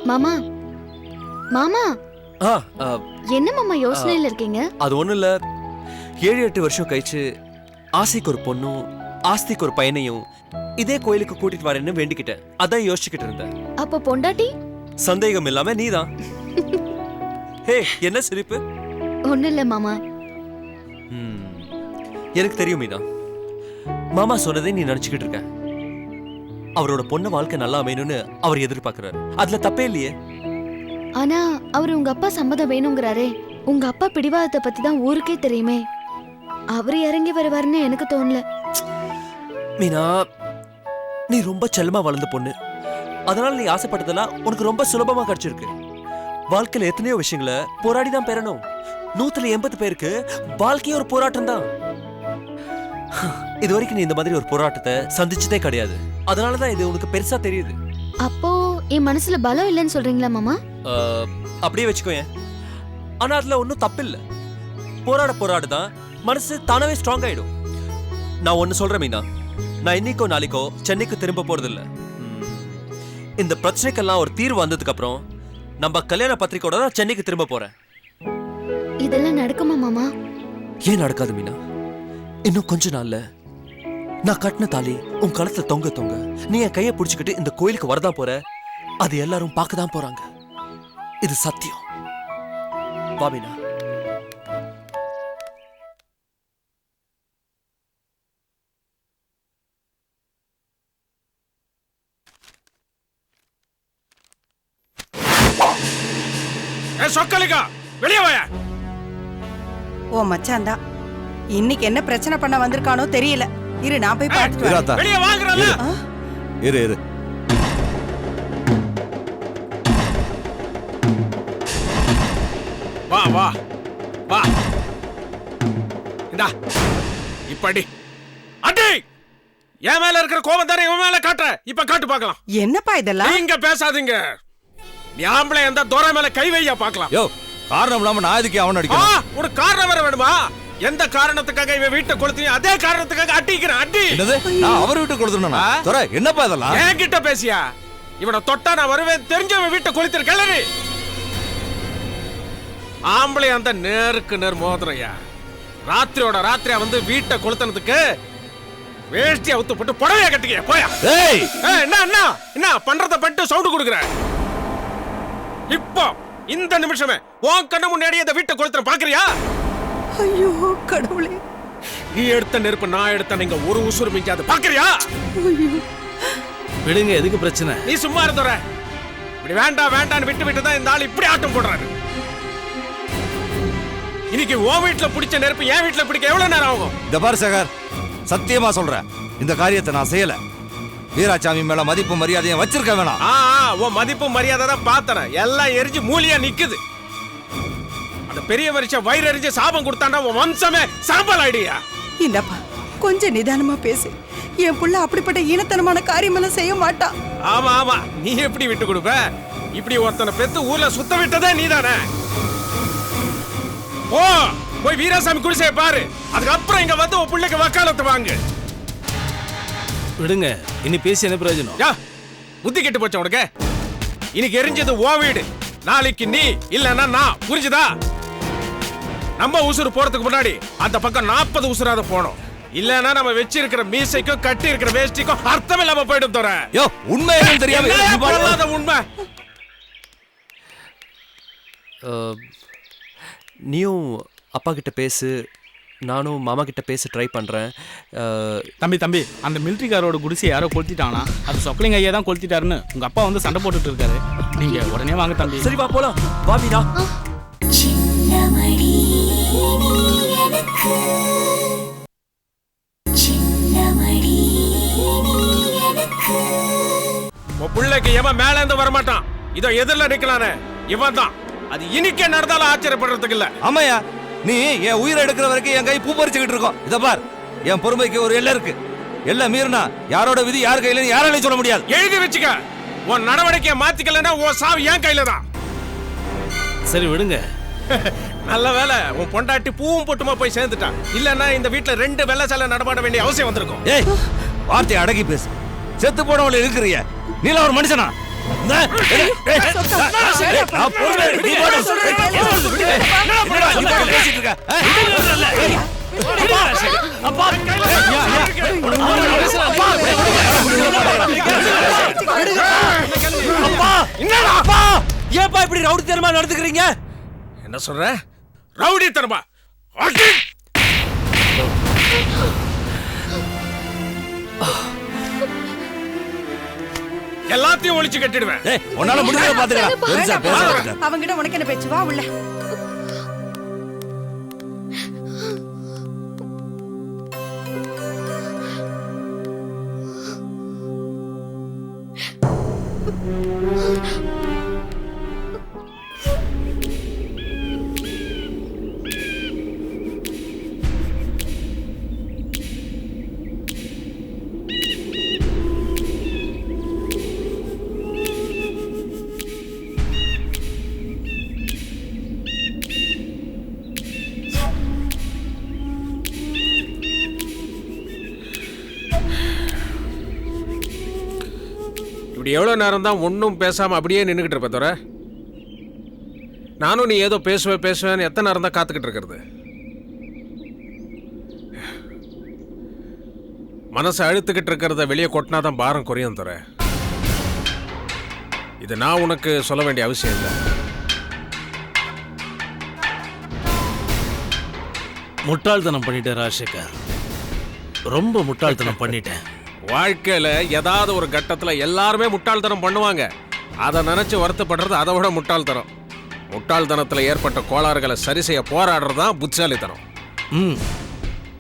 மாமா மாமா ஆ, என்ன மாமா யோசனையில இருக்கீங்க? அது ஒண்ணும் இல்ல. 7-8 வருஷம் கழிச்சு ஆசைக்கு ஒரு பொண்ணும் ஆஸ்திக்கு ஒரு பையனையும் இதே கோயிலுக்கு கூட்டிட்டு வரேன்னு வேண்டிக்கிட்டேன். அதான் யோசிச்சுக்கிட்டு இருந்தேன். அப்ப பொண்டாட்டி? சந்தேகம் இல்லாம நீதான். ஹே, என்ன சிரிப்பு? ஒண்ணும் இல்ல மாமா. எனக்கு தெரியும் மீனா, மாமா சொன்னதே நீ நினைச்சுக்கிட்டு இருக்க. அவரோட பொண்ணு வாழ்க்கை நல்லா அமையணும்னு அவர் எதிர்பார்க்கிறாரு. அதுல தப்பே இல்லையே. ஆனா அவர் உங்க அப்பா சம்மதம் வேணுங்கிறாரே. உங்க அப்பா பிடிவாதத்தை பத்தி தான் ஊருக்கே தெரியுமே. அவர் இறங்கி வருவாருன்னு எனக்கு தோணல. மீனா, நீ ரொம்ப செல்லமா வளர்ந்த பொண்ணு. அதனால நீ ஆசைப்பட்டதெல்லாம் உனக்கு ரொம்ப சுலபமா கிடைச்சிருக்கு. வாழ்க்கையில எத்தனையோ விஷயங்களை போராடி தான் பெறணும். 180 பேருக்கு வாழ்க்கையே ஒரு போராட்டம் தான். இது வரைக்கும் நீ இந்த மாதிரி ஒரு போராட்டத்தை சந்திச்சதே கிடையாது. அதனாலதான் இது உனக்கு பெருசா தெரியுது. அப்போ என் மனசுல பலம் இல்லைன்னு சொல்றீங்களா மாமா? அப்படியே வச்சுக்கோயேன். ஆனா அதுல ஒன்னும் தப்பு இல்ல. போராடுதான் மனசு தானவே ஸ்ட்ராங் ஆயிடும். நான் ஒன்னு சொல்றேன் மீனா, நான் இன்னைக்கோ நாளைக்கோ சென்னைக்கு திரும்ப போறது இல்ல. இந்த பிரச்சனைக்கெல்லாம் ஒரு தீர்வு வந்ததுக்கு அப்புறம் நம்ம கல்யாண பத்திரிக்கையோட தான் சென்னைக்கு திரும்ப போறேன். இதெல்லாம் நடக்குமா மாமா? ஏன் நடக்காது மீனா? இன்னும் கொஞ்ச நாள்ல நான் கட்டின தாலி உன் கழுத்துல தொங்க தொங்க நீ என் கையை பிடிச்சுக்கிட்டு இந்த கோயிலுக்கு வரதான் போற. அது எல்லாரும் பார்க்கதான் போறாங்க. இது சத்தியம். வா மீனா. சொக்கலிகா, வெளியே வாயா. ஓ மச்சான் தான் இன்னைக்கு என்ன பிரச்சனை பண்ண வந்திருக்கானோ தெரியல. இரு நான் போய் பார்த்துட்டு வரேன். வெளியே வாங்குறல. இரு வா வா வா. இந்தா இப்படி அடி. என் மேல இருக்கிற கோபம் தானே இவன் மேல காட்டுற. இப்ப காட்டு பார்க்கலாம். என்னப்பா இதெல்லாம்? நீங்க பேசாதீங்க. நீ ஆம்பளை எந்த தோரை மேல கை வையா பார்க்கலாம். யோ, காரணம் இல்லாம நான் எதுக்கு அவன் அடிக்கணும்? ஒரு காரணம் வேற வேணுமா? எந்த காரணத்துக்காக இவன் வீட்டை கொளுத்தினி அதே காரணத்துக்காக அடிக்கிறேன். அடி. என்னது? நான் அவர் வீட்டு கொடுத்துறேனா? தோர என்னப்பா இதெல்லாம்? என்கிட்ட பேசியா? இவனை தொட்டா நான் வருவேன் தெரிஞ்சவன் வீட்டை கொளுத்திரு. கிளறி. ஆம்பளை அந்த நேருக்கு நேர் மோதிரையா. ராத்திரியோட ராத்திரியா வந்து வீட்டை கொளுத்தினதுக்கு வேஷ்டியை அவுத்து போட்டு புடவைய கட்டிக்க. போயா. ஏய், என்ன பண்றத பண்ணிட்டு சவுண்ட் கொடுக்குற. இப்போ இந்த நிமிஷமே உன் கண்ணு முன்னாடி இந்த வீட்டை கொளுத்துற பாக்குறியா? ஐயோ கடவுளே. நீ எடுத்த நெருப்பு நான் எடுத்த நீங்க ஒரு உசுறு மிஞ்சாது பாக்குறியா? விடுங்க, எதுக்கு பிரச்சனை? நீ சும்மா இருந்தற. இப்படி வேண்டான்னு விட்டு தான் இந்த ஆள் இப்படி ஆட்டம் போடுறாரு. இன்னைக்கு உன் வீட்டுல பிடிச்ச நெருப்பு என் வீட்டுல பிடிக்க எவ்வளவு நேரம் ஆகும்? இந்த பாரு சேகர், சத்தியமா சொல்றேன், இந்த காரியத்தை நான் செய்யல. வீராசாமி மேல மதிப்பு மரியாதையும் வச்சிருக்க வேணாம். உன் மதிப்பு மரியாதை தான் பாத்தறேன். எல்லாம் எரிஞ்சு மூலியா நிக்குது. அந்த பெரிய வருஷம் வயிறு எரிஞ்சு சாபம் கொடுத்தாண்டா உன் வம்சமே சாம்பல் ஆயிடுயா. இந்தப்பா கொஞ்சம் நிதானமா பேசு. என் புள்ள அப்படிப்பட்ட ஈனத்தனமான காரியமெல்லாம் செய்ய மாட்டான். ஆமா நீ எப்படி விட்டு கொடுப்ப? இப்படி ஒருத்தனை பெத்து ஊர்ல சுத்த விட்டதே நீதானே. போய் வீராசாமி குடிசைய பாரு. அதுக்கப்புறம் இங்க வந்து உன் பிள்ளைக்கு வக்காலத்து வாங்கு. விடுங்க, இனி பேசி என்ன பிரயோஜனம்? புத்தி கெட்டு போச்சு உனக்கு. இன்னைக்கு எரிஞ்சது ஓ வீடு, நாளைக்கு நீ இல்லன்னா நான். புரிஞ்சுதா? நம்ம உசுறு போறதுக்கு முன்னாடி அந்த பக்கம் 40 உசுராத போனோம். இல்லன்னா நம்ம வச்சிருக்கிற மீசைக்கும் கட்டி இருக்கிற வேஷ்டிக்கும் அர்த்தம் இல்லாம போயிடும். தோற யோ, உண்மை என்னன்னு தெரியாம உண்மை. நீயும் அப்பா கிட்ட பேசு, நானும் மாமா கிட்ட பேச ட்ரை பண்றேன். தம்பி, அந்த மிலிட்ரிக்காரோட குடிசை யாரோ கொளுத்திட்டானா? அது சொக்கலிங்க ஐயா தான் கொளுத்திட்டாருன்னு உங்க அப்பா வந்து சண்டை போட்டுட்டு இருக்காரு. நீங்க உடனே வாங்க தம்பி. சரி வா போலாம். வா மீனா. உன் பிள்ளைக்கு எவன் மேல இருந்து வரமாட்டான். இதோ எதிரில் நிக்கலானே இவன் தான். அது இன்னைக்கே நடந்தாலும் ஆச்சரியப்படுறதுக்கு இல்ல. ஆமாயா, நீ என் உயிரை எடுக்கிற வரைக்கும் என் கை பூ பறிச்சுக்கிட்டு இருக்கோம். இத பார், என் பொறுமைக்கு ஒரு எல்லை இருக்கு. எல்லாம் மீறினா யாரோட விதி யார் கையில யாராலையும் சொல்ல முடியாது. எழுதி வச்சுக்க. உன் நடவடிக்கையை மாத்திக்கலன்னா உன் சாவு என் கையில தான். சரி விடுங்க. நல்ல வேலை உன் பொண்டாட்டி பூவும் போட்டுமா போய் சேர்ந்துட்டான். இல்லன்னா இந்த வீட்டுல 2 வெள்ளை சாலை நடமாட வேண்டிய அவசியம் வந்திருக்கும். ஏய், வார்த்தையை அடக்கி பேசு. செத்து போனவளை இருக்கிறிய நீல ஒரு மனுஷனா? ஏப்பா இப்படி ரவுடித்தனமா நடந்துக்கிறீங்க? என்ன சொல்ற? ரவுடித்தனமா? எல்லாத்தையும் ஒழிச்சு கட்டிடுவேன். உன்னால முடிஞ்சத பாத்துக்கலாம். அவங்கிட்ட உனக்கு என்ன பேச்சு? வா உள்ள. இப்படி எவ்வளவு நேரம் தான் ஒன்றும் பேசாம அப்படியே நின்றுகிட்டு இருப்ப தவிர நானும் நீ ஏதோ பேசுவேன்னு எத்தனை நேரம் தான் காத்துக்கிட்டு இருக்கிறது? மனசை அழுத்துக்கிட்டு இருக்கிறத வெளியே கொட்டினாதான் பாரம் குறையும் தர. இது நான் உனக்கு சொல்ல வேண்டிய அவசியம் இல்லை. முட்டாள்தனம் பண்ணிட்டேன் ராஜசேகர், ரொம்ப முட்டாள்தனம் பண்ணிட்டேன். வாழ்க்கையில ஏதாவது ஒரு கட்டத்துல எல்லாருமே முட்டாள்தனம் பண்ணுவாங்க. அதை நினைச்சு வருத்தப்படுறது அதை விட முட்டாள்தனம். முட்டாள்தனத்துல ஏற்பட்ட கோளாறுகளை சரி செய்ய போராடுறது தான் புத்திசாலித்தனம்.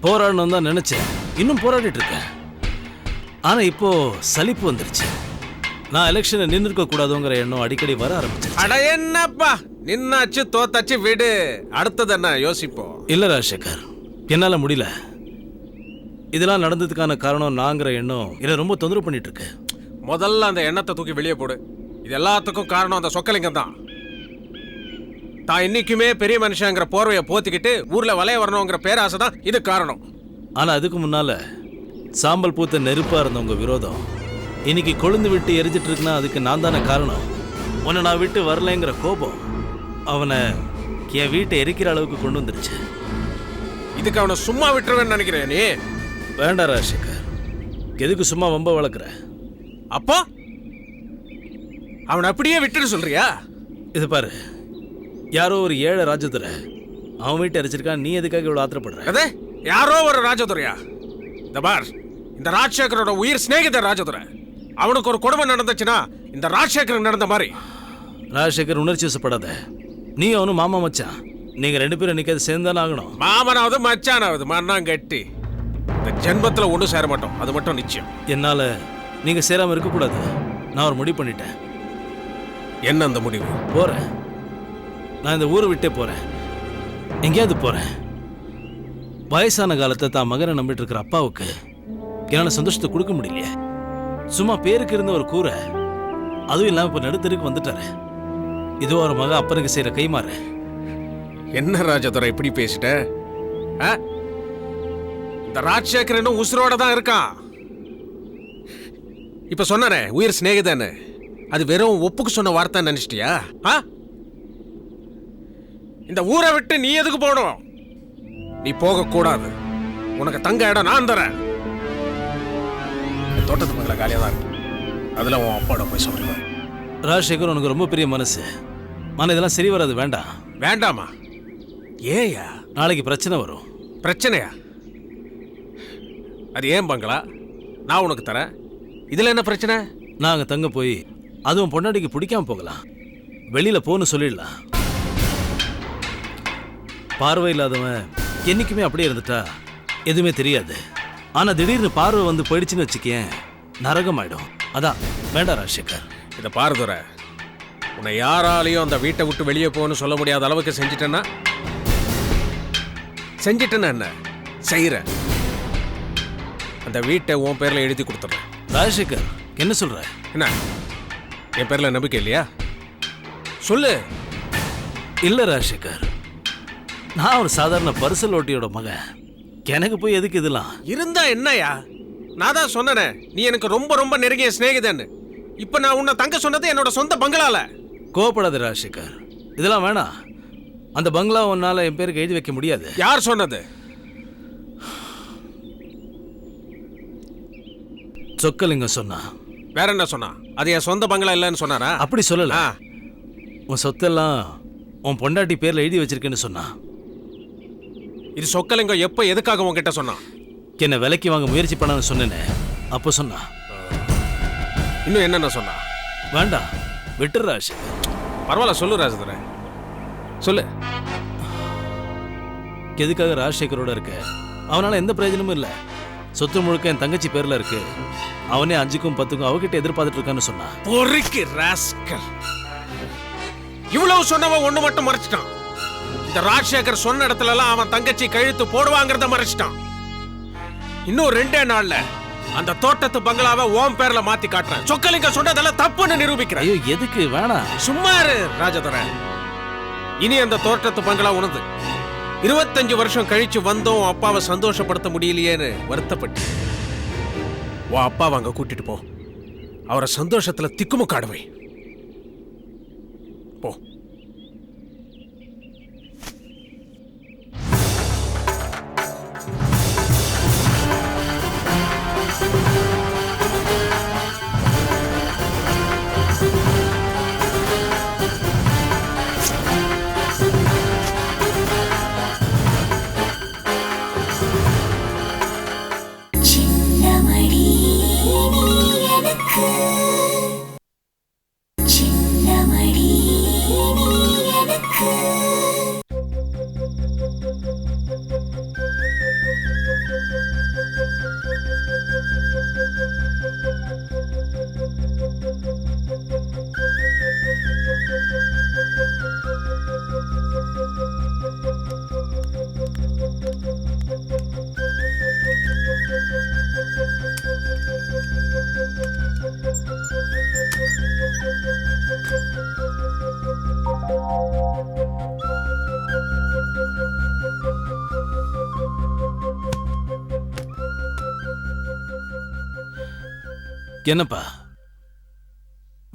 போராடணும் தான் நினைச்சேன், இன்னும் போராடிட்டு இருக்கேன். ஆனா இப்போ சலிப்பு வந்துருச்சு. நான் எலெக்ஷனை நின்றுக்க கூடாதுங்கிற எண்ணம் அடிக்கடி வர ஆரம்பிச்சு. அட என்னப்பா, நின்னாச்சு தோத்தாச்சு விடு, அடுத்தது என்ன யோசிப்போம். இல்ல ராஜசேகர், என்னால முடியல. இதெல்லாம் நடந்ததுக்கான காரணம் நாங்கிற எண்ணம் இதை ரொம்ப தொந்தரவு பண்ணிட்டு இருக்கு. முதல்ல அந்த எண்ணத்தை தூக்கி வெளியே போடு. இது எல்லாத்துக்கும் காரணம் அந்த சொக்கலிங்கம் தான். தான் இன்னைக்குமே பெரிய மனுஷங்கிற போர்வையை போத்திக்கிட்டு ஊர்ல வளைய வரணுங்கிற பேராசை தான் இது காரணம். ஆனா அதுக்கு முன்னால சாம்பல் பூத்த நெருப்பா இருந்த உங்க விரோதம் இன்னைக்கு கொழுந்து விட்டு எரிஞ்சிட்டு இருக்குன்னா அதுக்கு நான் தானே காரணம். உன்னை நான் விட்டு வரலைங்கிற கோபம் அவனை என் வீட்டை எரிக்கிற அளவுக்கு கொண்டு வந்துருச்சு. இதுக்கு அவனை சும்மா விட்டுருவேன்னு நினைக்கிறேன் நீ? வேண்டாம் ராஜசேகர், எதுக்கு சும்மா வம்ப வளர்க்குற? அப்போ அவனை அப்படியே விட்டுட்டு சொல்றியா? இது பாரு, யாரோ ஒரு ஏழை ராஜதுரை அவன் வீட்டை அரைச்சிருக்கான், நீ எதுக்காக இவ்வளோ ஆத்திரப்படுற? அதே யாரோ ஒரு ராஜதுரையா? இந்த பார், இந்த ராஜசேகரோட உயிர் சிநேகிதர் ராஜதுரை. அவனுக்கு ஒரு கொடுமை நடந்துச்சுன்னா இந்த ராஜசேகருக்கு நடந்த மாதிரி. ராஜசேகர், உணர்ச்சி வசப்படாத. நீ அவனும் மாமா மச்சான், நீங்க ரெண்டு பேரும் இன்னைக்கு சேர்ந்தானே ஆகணும். மாமனாவது மச்சானாவது மண்ணாம் கட்டி இந்த ஜென்மத்துல ஒன்றும் சேர மாட்டோம், அது மட்டும் நிச்சயம். என்னால நீங்க சேராம இருக்கக்கூடாது. நான் ஒரு முடிவு பண்ணிட்டேன். என்ன அந்த முடிவு? போறேன், நான் இந்த ஊரை விட்டே போறேன், எங்கேயாவது போறேன். வயசான காலத்தை தான் மகனை நம்பிட்டு இருக்கிற அப்பாவுக்கு என்னால சந்தோஷத்தை கொடுக்க முடியலையே. சும்மா பேருக்கு இருந்த ஒரு கூரை, அதுவும் இல்லாம இப்ப நடுத்தருக்கு வந்துட்டாரு. இதுவோ ஒரு மக அப்பனுக்கு செய்யற கைமாறு. என்ன ராஜதுரை இப்படி பேசிட்ட? இந்த ராஜசேகர் இன்னும் உசுரோட தான் இருக்கான். இப்ப சொன்னே உயிர் சிநேகிதன்னு, அது வெறும் ஒப்புக்கு சொன்ன வார்த்தை நினைச்சிட்டியா? இந்த ஊரை விட்டு நீ எதுக்கு போகணும்? நீ போக கூடாது. உனக்கு தங்க இடம் நான் தரேன். தோட்டத்து மங்கள காலியா தான் இருக்கு, அதுல உன் அப்பாவோட போய் சொல்லுவேன். ராஜசேகர், உனக்கு ரொம்ப பெரிய மனசு. மன இதெல்லாம் சரி வராது, வேண்டாம். வேண்டாமா? ஏயா? நாளைக்கு பிரச்சனை வரும். பிரச்சனையா? அது ஏன் பங்களா? நான் உனக்கு தரேன், இதுல என்ன பிரச்சனை? நாங்க தங்க போய் அதுவும் பொண்டாட்டிக்கு பிடிக்காம போகலாம், வெளியில போன்னு சொல்லிடலாம். பார்வை இல்லாதவன் என்னைக்குமே அப்படியே இருந்துட்டா எதுவுமே தெரியாது. ஆனா திடீர்னு பார்வை வந்து போயிடுச்சுன்னு வச்சுக்கேன், நரகமாயிடும். அதான் வேண்டாம் ராஜசேகர். இதை பாருதுற, உன்னை யாராலையும் அந்த வீட்டை விட்டு வெளியே போகணும்னு சொல்ல முடியாத அளவுக்கு செஞ்சிட்டேன்னா என்ன செய்யறேன். அந்த வீட்டை உன் பேர்ல எழுதி கொடுத்துறேன். ராஜசேகர், என்ன சொல்ற? என்ன என் பேர்ல நம்பிக்கை இல்லையா? சொல்லு. இல்ல ராஜசேகர், நான் ஒரு சாதாரண பரிசல் ஓட்டியோட மகன். எனக்கு போய் எதுக்கு இதெல்லாம்? இருந்தா என்னையா? நான் தான் சொன்னேன், நீ எனக்கு ரொம்ப ரொம்ப நெருங்கிய சிநேகிதன்னு. இப்ப நான் உன்னை தங்க சொன்னது என்னோட சொந்த பங்களால. கோபப்படாத ராஜசேகர், இதெல்லாம் வேணாம். அந்த பங்களா உன்னால என் பேருக்கு எழுதி வைக்க முடியாது. யார் சொன்னது? சொக்கலிங்கம் சொன்னா. வேற என்ன சொன்னா? அது என் சொந்த பங்களா இல்லைன்னு சொன்னாரா? அப்படி சொல்லல. உன் சொத்தெல்லாம் உன் பொண்டாட்டி பேர்ல எழுதி வச்சிருக்கேன்னு சொன்னா. இது சொக்கலிங்கம் எப்ப எதுக்காக உன்கிட்ட சொன்னான்? என்ன விலைக்கு வாங்க முயற்சி பண்ணான்னு சொன்னேனே, அப்போ சொன்னா. இன்னும் என்னென்ன சொன்னா? வேண்டாம், விட்டுரு ராஜசேகர். பரவாயில்ல, சொல்லு ராஜதுரை, சொல்லு. எதுக்காக ராஜசேகரோட இருக்க? அவனால எந்த பிரயோஜனமும் இல்லை. சொத்து முழுக்க என் தங்கச்சி பேர்ல இருக்கு. அவனே 5க்கும் 10க்கும் அவகிட்ட எதிர்பார்த்துட்டு இருக்கான்னு சொன்னா. பொறுக்கி ராஸ்கல். இவ்வளவு சொன்னவன் ஒண்ணு மட்டும் மறைச்சிட்டான். இந்த ராஜசேகர் சொன்ன இடத்துல எல்லாம் அவன் தங்கச்சி கழுத்து போடுவாங்கிறத மறைச்சிட்டான். இன்னும் 2 நாள்ல அந்த தோட்டத்து பங்களாவை ஓம் பேர்ல மாத்தி காட்டுறேன். சொக்கலிங்க சொன்னதெல்லாம் தப்புன்னு நிரூபிக்கிறேன். ஐயோ எதுக்கு? வேணாம். சும்மா இரு ராஜதுரை. இனி அந்த தோட்டத்து பங்களா உனது. 25 வருஷம் கழிச்சு வந்தோம் அப்பாவை சந்தோஷப்படுத்த முடியலையேன்னு வருத்தப்பட்டு உன் அப்பாவை அங்க கூட்டிட்டு போ. அவரை சந்தோஷத்துல திக்குமுக்காடுவை. போ. என்னப்பா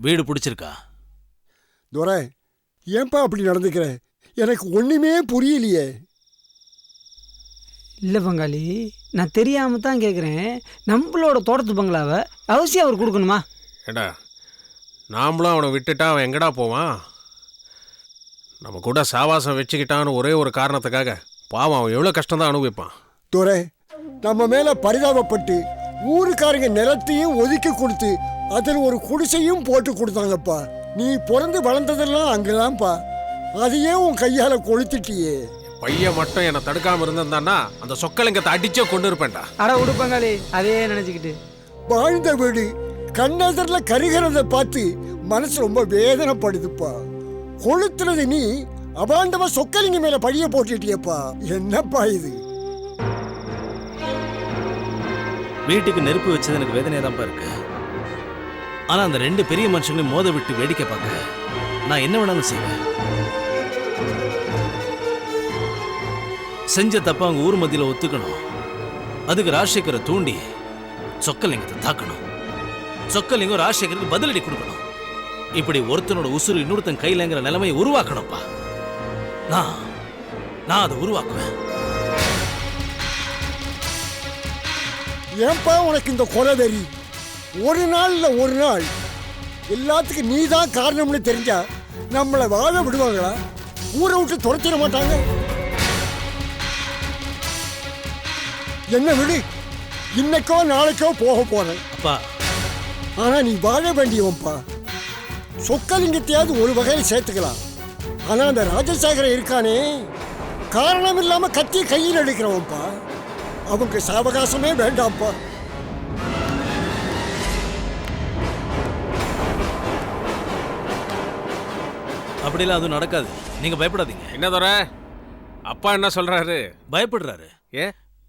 வீடு பிடிச்சிருக்கா? துரை, ஏன்பா அப்படி நடந்துக்கிற? எனக்கு ஒண்ணுமே புரியலையே. இல்லை பங்காளி, நான் தெரியாமல் தான் கேட்குறேன். நம்மளோட தோட்டத்து பங்களாவை அவசியம் அவர் கொடுக்கணுமா? ஏண்டா, நாமளும் அவனை விட்டுட்டா அவன் எங்கடா போவான்? நம்ம கூட சாவாசம் வச்சுக்கிட்டான்னு ஒரே ஒரு காரணத்துக்காக பாவம் அவன் எவ்வளோ கஷ்டம் தான் அனுபவிப்பான். துரை, நம்ம மேல பரிதாபப்பட்டு ஊருக்காரங்க நிலத்தையும் ஒதுக்கி கொடுத்து அதில் ஒரு குடிசையும் போட்டு கொடுத்தாங்கப்பா. நீ பிறந்து வளர்ந்ததெல்லாம் அங்கதான்ப்பா. அதையே உன் கையால கொளுத்திட்டியே. பையன் மட்டும் என்னை தடுக்காம இருந்திருந்தான்னா அந்த சொக்கலிங்கத்தை அடிச்சே கொண்டு இருப்பேன்டா. அட விடு பங்காளி, அதே நினச்சிக்கிட்டு. வாழ்ந்த வீடு கண்ணெதிரில கருகிறத பார்த்து மனசு ரொம்ப வேதனைப்படுதுப்பா. கொளுத்துறது நீ, அபாண்டமா சொக்கலிங்க மேல பழிய போட்டுட்டியப்பா. என்னப்பா இது? வீட்டுக்கு நெருப்பு வச்சது எனக்கு வேதனையா தான்ப்பா இருக்கு. ஆனா அந்த 2 பெரிய மனுஷங்களையும் மோத விட்டு வேடிக்கை பார்க்க நான் என்ன வேணாலும் செய்வேன். செஞ்ச தப்ப அவங்க ஊர் மத்தியில ஒத்துக்கணும். அதுக்கு ராஜசேகரை தூண்டி சொக்கலிங்கத்தை தாக்கணும். சொக்கலிங்கம் ராஜசேகருக்கு பதிலடி கொடுக்கணும். இப்படி ஒருத்தனோட உசுறு இன்னொருத்தன் கையிலங்கிற நிலைமையை உருவாக்கணும்ப்பா. நான் அதை உருவாக்குவேன். ஏன்பா உனக்கு இந்த கொலவெறி? ஒரு நாள்ல ஒரு நாள் எல்லாத்துக்கும் நீ தான் காரணம்னு தெரிஞ்சா நம்மளை வாழ விடுவாங்களா? ஊரை விட்டு துரத்திட மாட்டாங்க. என்ன விடு, இன்னைக்கோ நாளைக்கோ போக போறேன். அப்பா, ஆனா நீ வாழ வேண்டியவன்பா. சொக்கலிங்கத்தையாவது ஒரு வகையில் சேர்த்துக்கலாம். ஆனா அந்த ராஜசேகரன் இருக்கானே, காரணம் இல்லாம கத்தி கையில் எடுக்கிறவன்பா. அவங்க சாவகாசமே வேண்டாம்ப்பா. அப்படிலாம் அதுவும் நடக்காது. நீங்க பயப்படாதீங்க. என்ன தர அப்பா என்ன சொல்றாரு? பயப்படுறாரு. ஏ,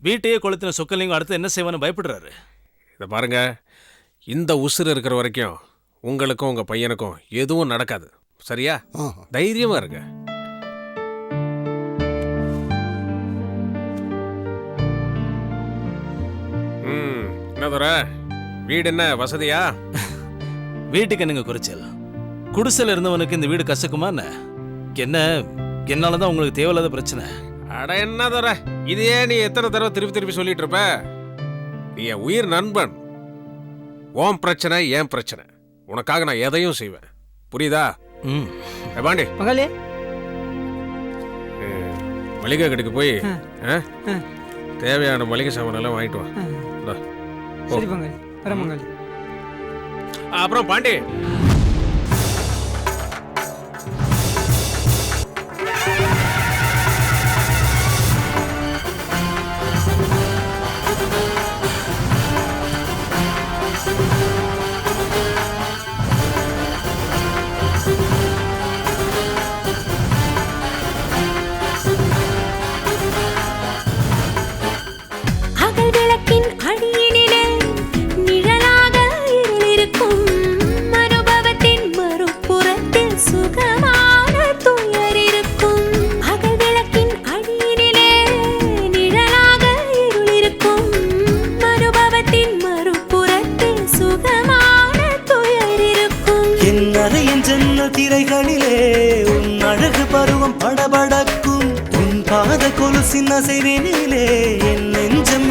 வீட்டையே கொளுத்தின சொக்கலிங்கம் அடுத்து என்ன செய்வான்னு பயப்படுறாரு. இதை பாருங்க, இந்த உசுறு இருக்கிற வரைக்கும் உங்களுக்கும் உங்க பையனுக்கும் எதுவும் நடக்காது. சரியா? தைரியமா இருங்க. என்ன தர வீடு என்ன வசதியா? வீட்டுக்கு என்னங்க குறைச்சல்? குடிசையில் இருந்தவனுக்கு இந்த வீடு கசக்குமா என்ன? என்னால தான் உங்களுக்கு தேவையில்லாத பிரச்சனை. அட என்ன தர, இதையே நீ எத்தனை தடவை திருப்பி திருப்பி சொல்லிட்டு இருப்ப? நீ என் உயிர் நண்பன். உன் பிரச்சனை என் பிரச்சனை. உனக்காக நான் எதையும் செய்வேன். புரியுதா? ம். பாண்டி, பங்காளி மளிகை கடைக்கு போய் தேவையான மளிகை சாமான் எல்லாம் வாங்கிட்டு வா. இந்தா, போ. சரி பங்காளி, வர பங்காளி. அப்புறம் பாண்டி, திரைகளிலே உன் அழகு பருவம் படபடக்கும். உன் பாத கொலுசின் அசைவினிலே என் நெஞ்சம்